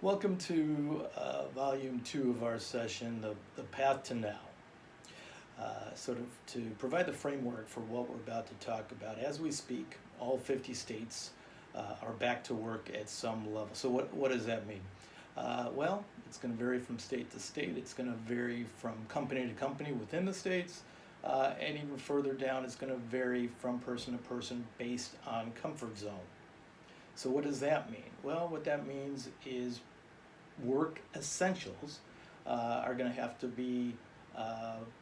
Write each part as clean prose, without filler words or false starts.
Welcome to volume 2 of our session, the Path to Now. Sort of to provide the framework for what we're about to talk about. As we speak, all 50 states are back to work at some level. So what does that mean? Well, it's going to vary from state to state. It's going to vary from company to company within the states. And even further down, it's going to vary from person to person based on comfort zone. So what does that mean? Well, what that means is work essentials are going to have to be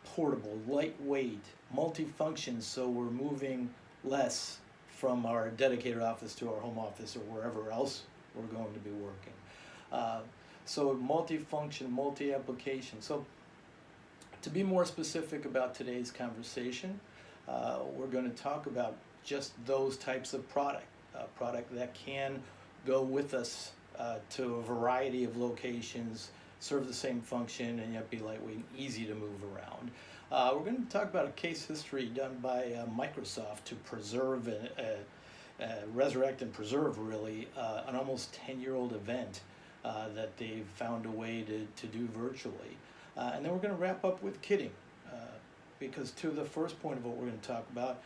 portable, lightweight, multifunction, so we're moving less from our dedicated office to our home office or wherever else we're going to be working. So multifunction, multi-application. So to be more specific about today's conversation, we're going to talk about just those types of product that can go with us to a variety of locations, serve the same function, and yet be lightweight and easy to move around. We're going to talk about a case history done by Microsoft to preserve, resurrect and preserve really, an almost 10-year-old event that they've found a way to do virtually. And then we're going to wrap up with kitting, because to the first point of what we're going to talk about,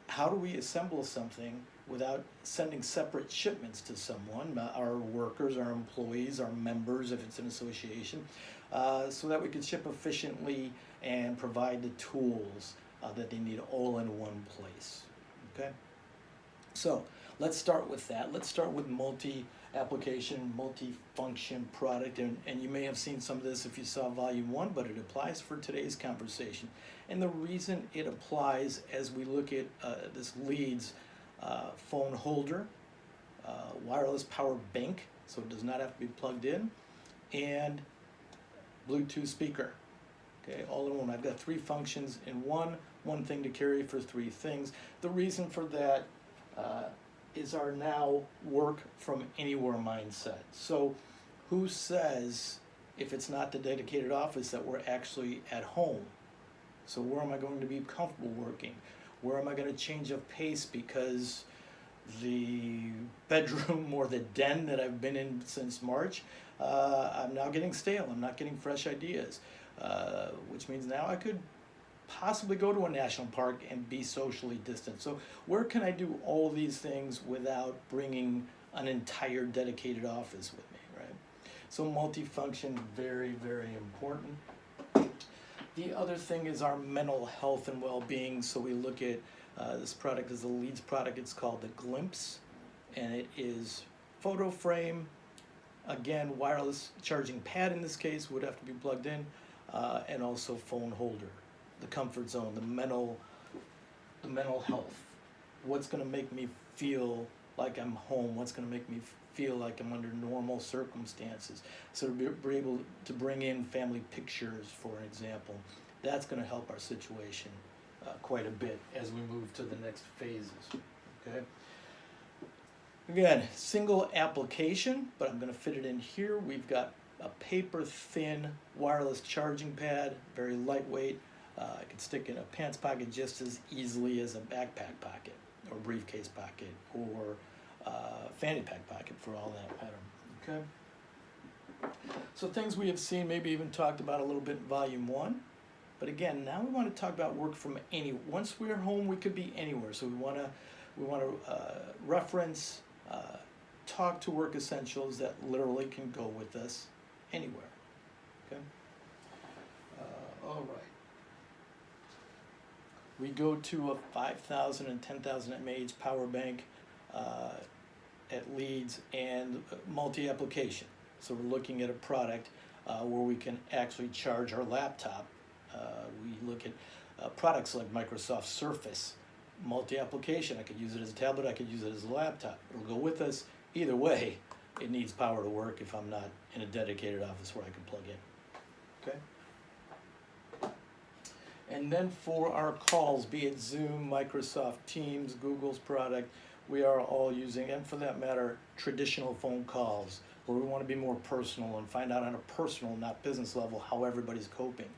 how do we assemble something without sending separate shipments to someone, our workers, our employees, our members, if it's an association, so that we can ship efficiently and provide the tools that they need all in one place, okay? So let's start with that. Let's start with multi-application, multi-function product, and you may have seen some of this if you saw volume 1, but it applies for today's conversation. And the reason it applies as we look at this leads phone holder, wireless power bank, so it does not have to be plugged in, and Bluetooth speaker. Okay, all in one. I've got 3 functions in one thing to carry for 3 things. The reason for that is our now work from anywhere mindset. So who says, if it's not the dedicated office, that we're actually at home? So where am I going to be comfortable working? Where am I going to change of pace because the bedroom or the den that I've been in since March, I'm now getting stale. I'm not getting fresh ideas, which means now I could possibly go to a national park and be socially distant. So where can I do all these things without bringing an entire dedicated office with me, right? So multifunction, very, very important. The other thing is our mental health and well-being. So we look at this product is the Leeds product. It's called the Glimpse, and it is photo frame. Again, wireless charging pad in this case would have to be plugged in, and also phone holder. The comfort zone, the mental health. What's going to make me feel like I'm home? What's going to make me feel like I'm under normal circumstances? So to be able to bring in family pictures, for an example, that's going to help our situation quite a bit as we move to the next phases. Okay. Again, single application, but I'm going to fit it in here. We've got a paper thin wireless charging pad, very lightweight. I can stick in a pants pocket just as easily as a backpack pocket or briefcase pocket or fanny pack pocket for all that matter, okay? So things we have seen, maybe even talked about a little bit in volume 1, but again, now we want to talk about work from once we're home, we could be anywhere. So we want to reference, talk to work essentials that literally can go with us anywhere, okay? All right. We go to a 5,000 and 10,000 mAh power bank at Leeds and multi-application. So we're looking at a product where we can actually charge our laptop. We look at products like Microsoft Surface, multi-application. I could use it as a tablet, I could use it as a laptop. It'll go with us. Either way, it needs power to work if I'm not in a dedicated office where I can plug in. Okay? And then for our calls, be it Zoom, Microsoft Teams, Google's product, we are all using, and for that matter, traditional phone calls, where we want to be more personal and find out on a personal, not business level, how everybody's coping.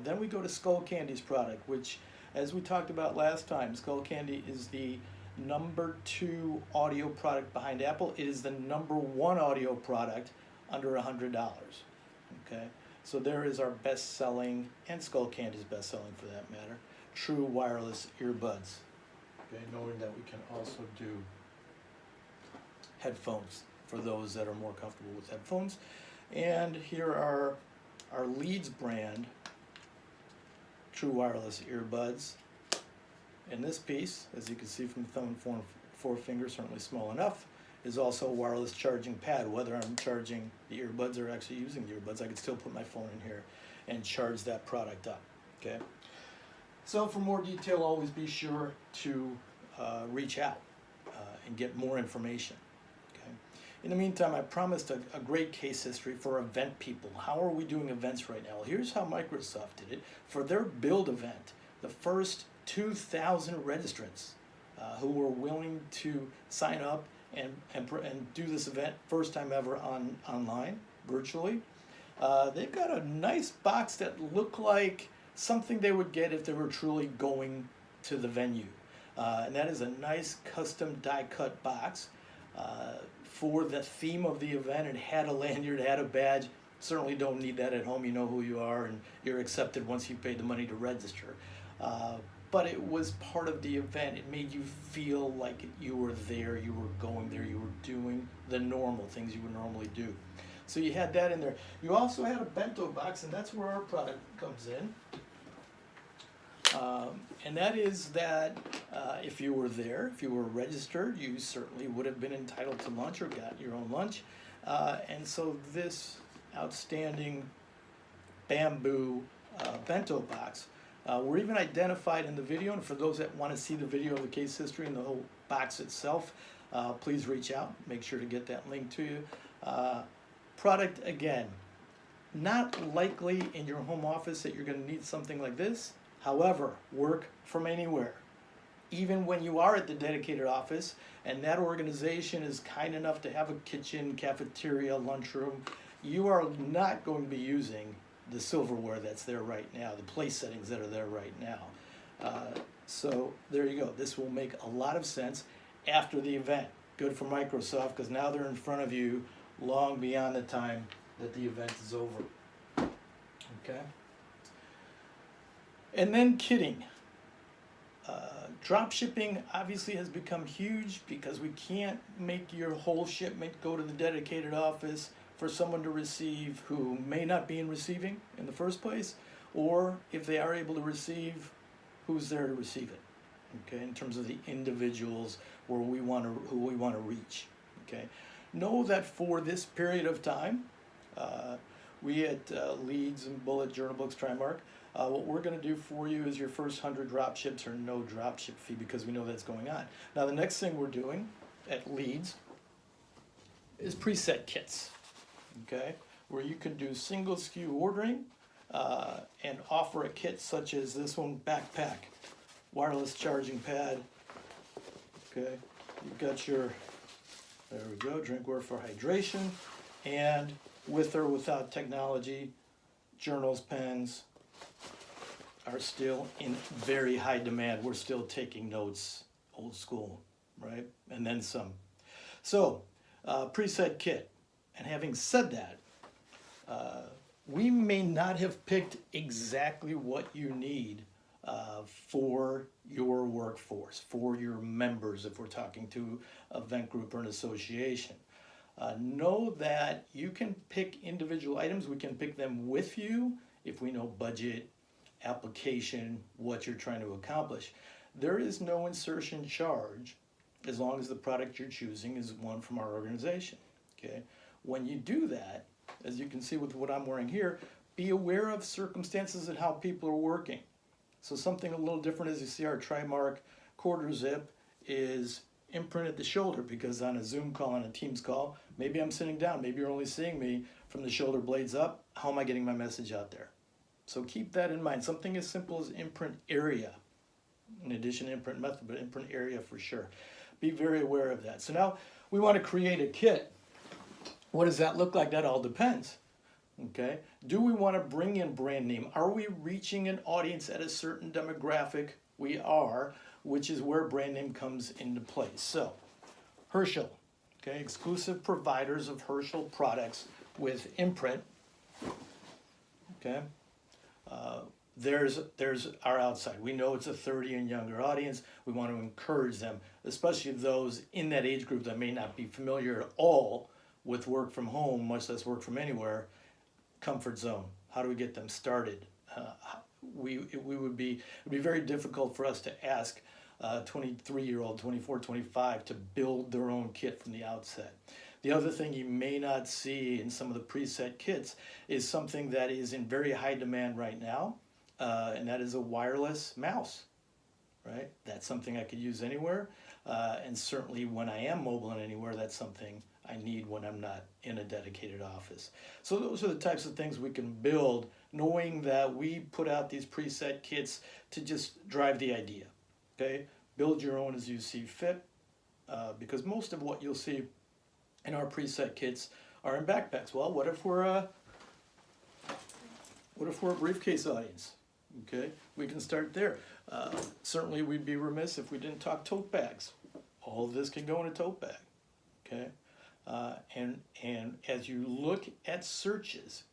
Then we go to Skull Candy's product, which, as we talked about last time, Skull Candy is the #2 audio product behind Apple. It is the #1 audio product under $100. Okay, so there is our best-selling, and Skull Candy's best-selling for that matter, true wireless earbuds. Okay, knowing that we can also do headphones for those that are more comfortable with headphones. And here are our Leeds brand true wireless earbuds. And this piece, as you can see from the thumb and forefinger, certainly small enough, is also a wireless charging pad. Whether I'm charging the earbuds or actually using the earbuds, I can still put my phone in here and charge that product up. Okay. So for more detail, always be sure to reach out and get more information. Okay. In the meantime, I promised a great case history for event people. How are we doing events right now? Well, here's how Microsoft did it. For their build event, the first 2,000 registrants who were willing to sign up and do this event, first time ever online, virtually, they've got a nice box that looked like something they would get if they were truly going to the venue. And that is a nice custom die-cut box for the theme of the event. It had a lanyard, it had a badge. Certainly don't need that at home. You know who you are and you're accepted once you've paid the money to register. But it was part of the event. It made you feel like you were there, you were going there, you were doing the normal things you would normally do. So you had that in there. You also had a bento box, and that's where our product comes in. And that is that if you were there, if you were registered, you certainly would have been entitled to lunch or got your own lunch. And so this outstanding bamboo bento box were even identified in the video. And for those that want to see the video of the case history and the whole box itself, please reach out. Make sure to get that link to you. Product, again, not likely in your home office that you're going to need something like this. However, work from anywhere. Even when you are at the dedicated office and that organization is kind enough to have a kitchen, cafeteria, lunchroom, you are not going to be using the silverware that's there right now, the place settings that are there right now. So there you go. This will make a lot of sense after the event. Good for Microsoft because now they're in front of you long beyond the time that the event is over. Okay? And then kitting. Drop shipping obviously has become huge because we can't make your whole shipment go to the dedicated office for someone to receive who may not be in receiving in the first place, or if they are able to receive, who's there to receive it. Okay, in terms of the individuals who we want to reach. Okay, know that for this period of time, we at Leeds and Bullet Journal Books Trimark, what we're going to do for you is your first 100 drop ships or no drop ship fee because we know that's going on. Now the next thing we're doing at Leeds is preset kits, okay, where you can do single SKU ordering and offer a kit such as this one, backpack, wireless charging pad. Okay, you've got your, there we go, drinkware for hydration, and with or without technology, journals, pens are still in very high demand. We're still taking notes, old school, right? And then some. So, preset kit. And having said that, we may not have picked exactly what you need for your workforce, for your members, if we're talking to an event group or an association. Know that you can pick individual items. We can pick them with you if we know budget, application, what you're trying to accomplish. There is no insertion charge as long as the product you're choosing is one from our organization. Okay. When you do that, as you can see with what I'm wearing here, be aware of circumstances and how people are working. So something a little different as you see our Trimark quarter zip is imprint at the shoulder because on a Zoom call, on a Teams call, maybe I'm sitting down, maybe you're only seeing me from the shoulder blades up. How am I getting my message out there? So keep that in mind. Something as simple as imprint area, in addition to imprint method, but imprint area for sure. Be very aware of that. So now we want to create a kit. What does that look like? That all depends. Okay. Do we want to bring in brand name? Are we reaching an audience at a certain demographic? We are, which is where brand name comes into place. So Herschel, okay, exclusive providers of Herschel products with imprint, okay, there's our outside. We know it's a 30 and younger audience. We want to encourage them, especially those in that age group that may not be familiar at all with work from home, much less work from anywhere. Comfort zone. How do we get them started? It would be very difficult for us to ask 23-year-old, 24, 25 to build their own kit from the outset. The other thing you may not see in some of the preset kits is something that is in very high demand right now, and that is a wireless mouse, right? That's something I could use anywhere, and certainly when I am mobile and anywhere, that's something I need when I'm not in a dedicated office. So those are the types of things we can build, knowing that we put out these preset kits to just drive the idea, okay? Build your own as you see fit, because most of what you'll see in our preset kits are in backpacks. Well, what if we're a briefcase audience? Okay, we can start there. Certainly we'd be remiss if we didn't talk tote bags. All of this can go in a tote bag, okay? And as you look at searches,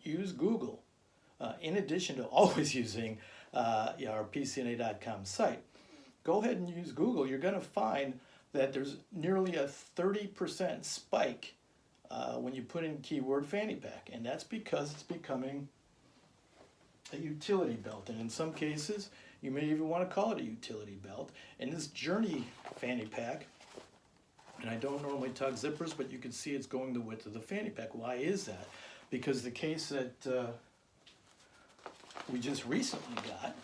use Google, in addition to always using our PCNA.com site. Go ahead and use Google. You're going to find that there's nearly a 30% spike when you put in keyword fanny pack, and that's because it's becoming a utility belt, and in some cases you may even want to call it a utility belt. And this Journey fanny pack, and I don't normally talk zippers, but you can see it's going the width of the fanny pack. Why is that? Because the case that we just recently got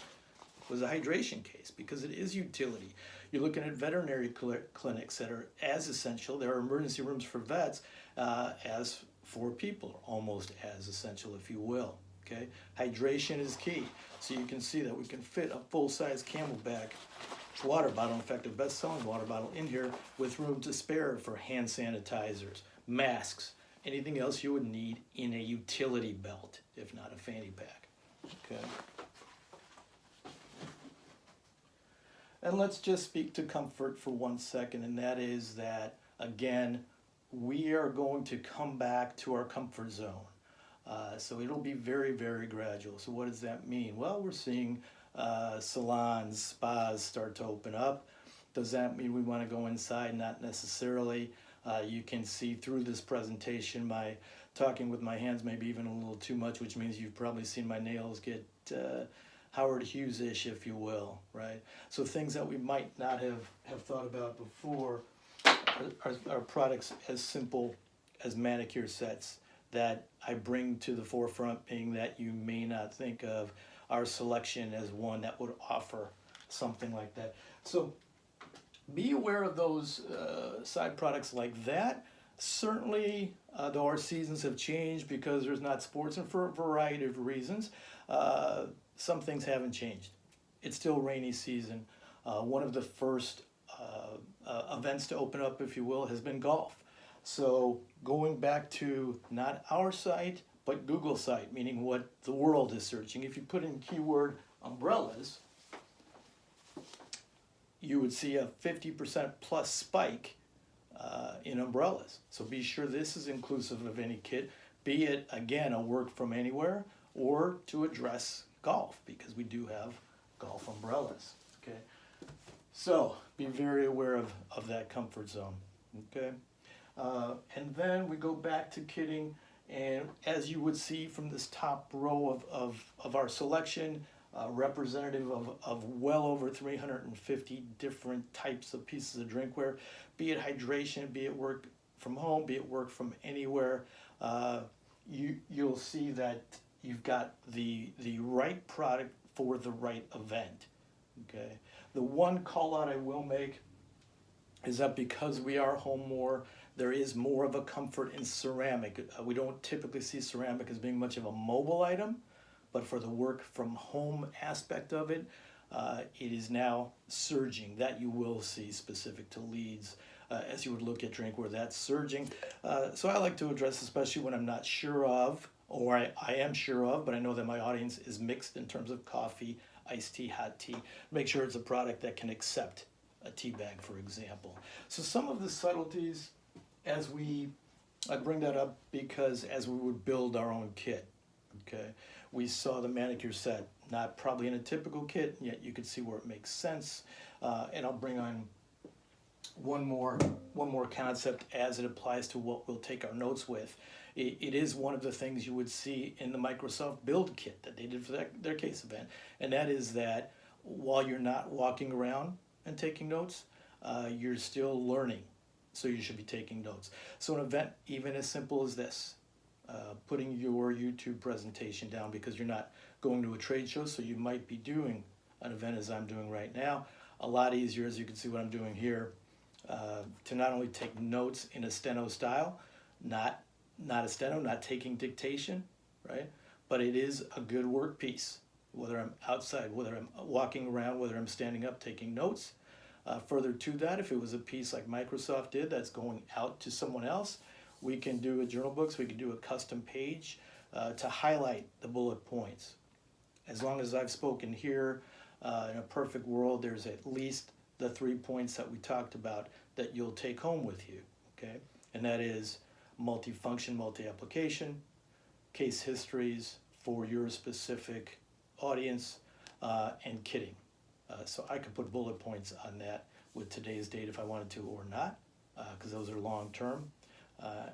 was a hydration case, because it is utility. You're looking at veterinary clinics that are as essential. There are emergency rooms for vets as for people, almost as essential, if you will. Okay, hydration is key. So you can see that we can fit a full-size Camelback water bottle, in fact, a best-selling water bottle in here with room to spare for hand sanitizers, masks, anything else you would need in a utility belt, if not a fanny pack. Okay. And let's just speak to comfort for 1 second, and that is that, again, we are going to come back to our comfort zone. So it'll be very, very gradual. So what does that mean? Well, we're seeing salons, spas start to open up. Does that mean we want to go inside? Not necessarily. You can see through this presentation my talking with my hands, maybe even a little too much, which means you've probably seen my nails get Howard Hughes-ish, if you will, right? So things that we might not have thought about before are products as simple as manicure sets that I bring to the forefront, being that you may not think of our selection as one that would offer something like that. So be aware of those side products like that. Certainly, though our seasons have changed because there's not sports, and for a variety of reasons, some things haven't changed. It's still rainy season. One of the first events to open up, if you will, has been golf. So going back to not our site, but Google site, meaning what the world is searching. If you put in keyword umbrellas, you would see a 50% plus spike in umbrellas. So be sure this is inclusive of any kit, be it, again, a work from anywhere or to address golf, because we do have golf umbrellas, okay? So be very aware of that comfort zone, okay? And then we go back to kitting, and as you would see from this top row of our selection, representative of well over 350 different types of pieces of drinkware, be it hydration, be it work from home, be it work from anywhere, you'll see that you've got the right product for the right event, okay? The one call out I will make is that because we are home more, there is more of a comfort in ceramic. We don't typically see ceramic as being much of a mobile item, but for the work from home aspect of it, it is now surging. That you will see specific to leads as you would look at drinkware, that's surging. So I like to address, especially when I'm not sure of, or I am sure of, but I know that my audience is mixed in terms of coffee, iced tea, hot tea. Make sure it's a product that can accept a tea bag, for example. So some of the subtleties as we I bring that up because as we would build our own kit, okay, we saw the manicure set, not probably in a typical kit, yet you could see where it makes sense. And I'll bring on one more concept as it applies to what we'll take our notes with. It is one of the things you would see in the Microsoft Build kit that they did for their case event, and that is that while you're not walking around and taking notes, you're still learning, so you should be taking notes. So an event even as simple as this, putting your YouTube presentation down because you're not going to a trade show, so you might be doing an event as I'm doing right now. A lot easier, as you can see what I'm doing here, to not only take notes in a steno style, not a steno, not taking dictation, right? But it is a good work piece, whether I'm outside, whether I'm walking around, whether I'm standing up taking notes. Further to that, if it was a piece like Microsoft did that's going out to someone else, we can do a journal books, we can do a custom page to highlight the bullet points. As long as I've spoken here, in a perfect world, there's at least the 3 points that we talked about that you'll take home with you, okay? And that is multifunction, multi-application, case histories for your specific audience, and kitting. So I could put bullet points on that with today's date if I wanted to or not, because those are long term.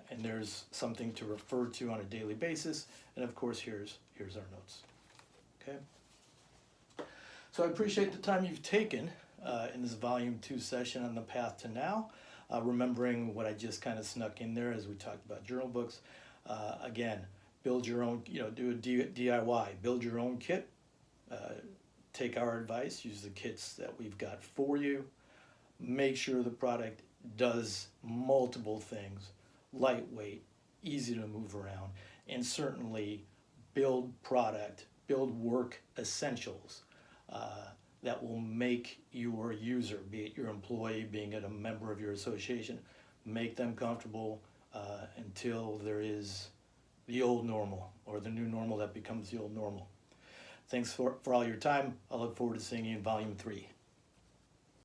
And there's something to refer to on a daily basis. And of course, here's our notes. Okay. So I appreciate the time you've taken in this volume 2 session on the path to now. Remembering what I just kind of snuck in there as we talked about journal books. Again, build your own, do a DIY, build your own kit. Take our advice, use the kits that we've got for you. Make sure the product does multiple things, lightweight, easy to move around, and certainly build work essentials that will make your user, be it your employee, being it a member of your association, make them comfortable until there is the old normal or the new normal that becomes the old normal. Thanks for all your time. I look forward to seeing you in Volume 3.